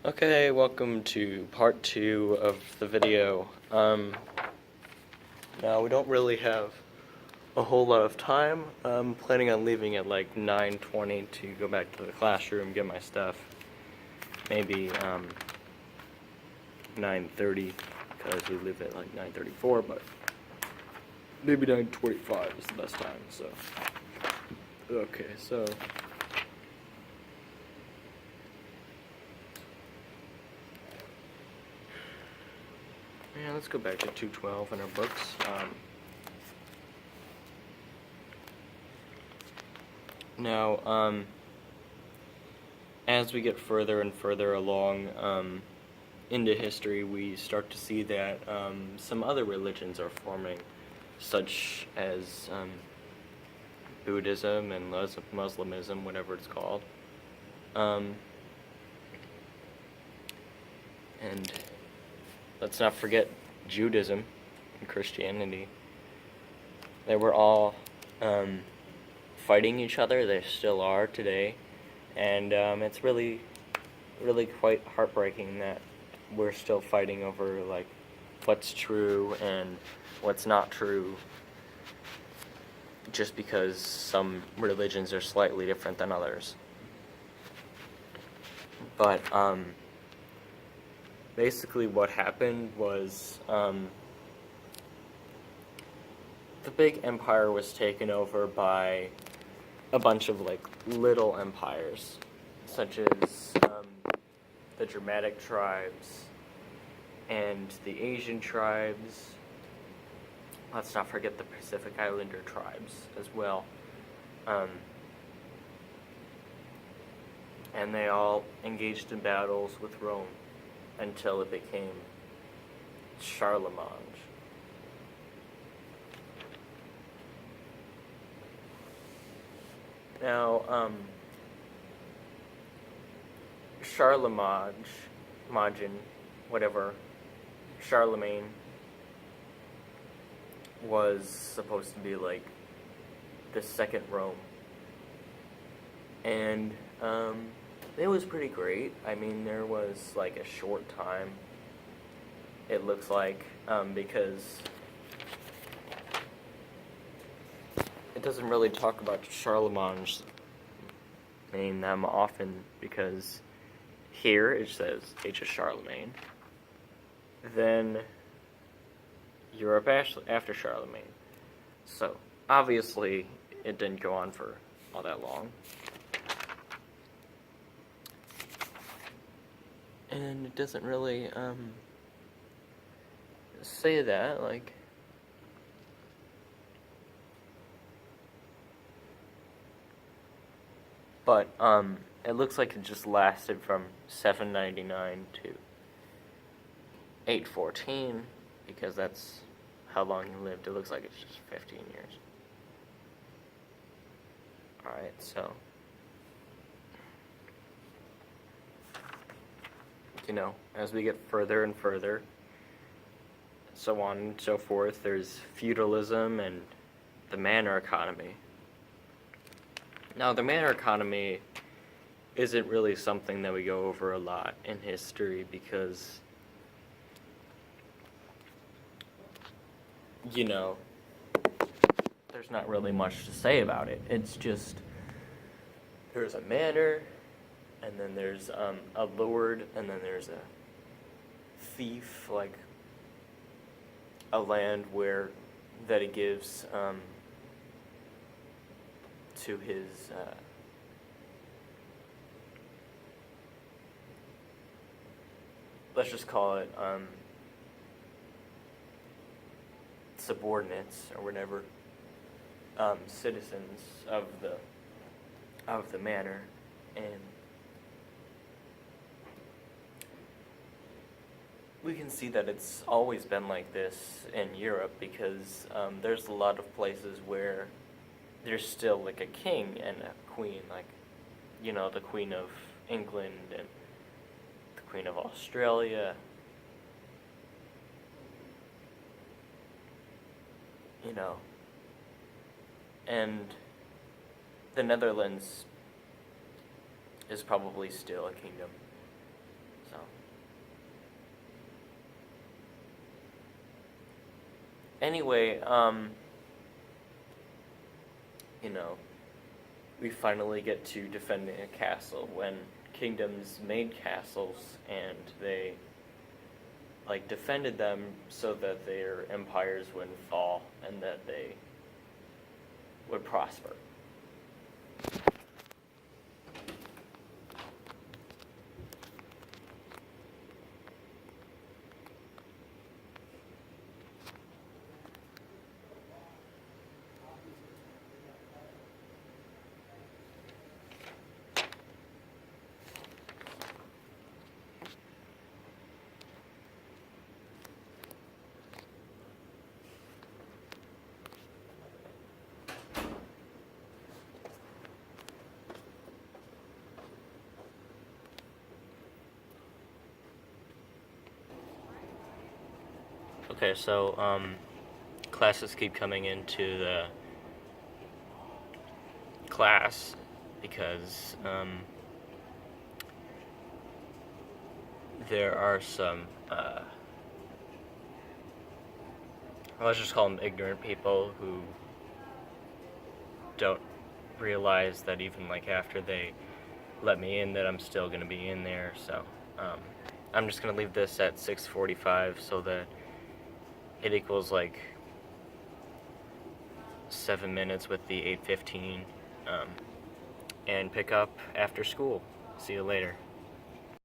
Okay, welcome to part 2 of the video. Now we don't really have a whole lot of time. I'm planning on leaving at like 9:20 to go back to the classroom, get my stuff. Maybe 9:30 because we leave at like 9:34, but maybe 9:25 is the best time. So okay, so yeah, let's go back to 212 in our books. Now, as we get further and further along into history, we start to see that some other religions are forming, such as Buddhism and Muslimism, whatever it's called. And let's not forget Judaism and Christianity. They were all fighting each other. They still are today, and it's really quite heartbreaking that we're still fighting over like what's true and what's not true, just because some religions are slightly different than others. But basically what happened was the big empire was taken over by a bunch of like little empires, such as the Germanic tribes and the Asian tribes. Let's not forget the Pacific Islander tribes as well. And they all engaged in battles with Rome until it became Charlemagne. Now, Charlemagne, Charlemagne was supposed to be like the second Rome. And it was pretty great. I mean, there was like a short time, it looks like, because it doesn't really talk about Charlemagne's name that often, because here it says Age of Charlemagne, then Europe after Charlemagne. So obviously it didn't go on for all that long. And it doesn't really say that, like, but it looks like it just lasted from 799 to 814, because that's how long he lived. It looks like it's just 15 years. Alright, so, you know, as we get further and further, so on and so forth, there's feudalism and the manor economy. Now, the manor economy isn't really something that we go over a lot in history, because, you know, there's not really much to say about it. It's just, there's a manor, and then there's a lord, and then there's a fief, like a land that he gives to his let's just call it subordinates or whatever, citizens of the manor. And we can see that it's always been like this in Europe, because there's a lot of places where there's still like a king and a queen, like, you know, the Queen of England and the Queen of Australia, you know, and the Netherlands is probably still a kingdom. So, anyway, you know, we finally get to defending a castle when kingdoms made castles and they like defended them so that their empires wouldn't fall and that they would prosper. Okay, so classes keep coming into the class because there are some, let's just call them ignorant people who don't realize that even like after they let me in that I'm still going to be in there. So I'm just going to leave this at 6:45 so that it equals like 7 minutes with the 8:15 and pick up after school. See you later.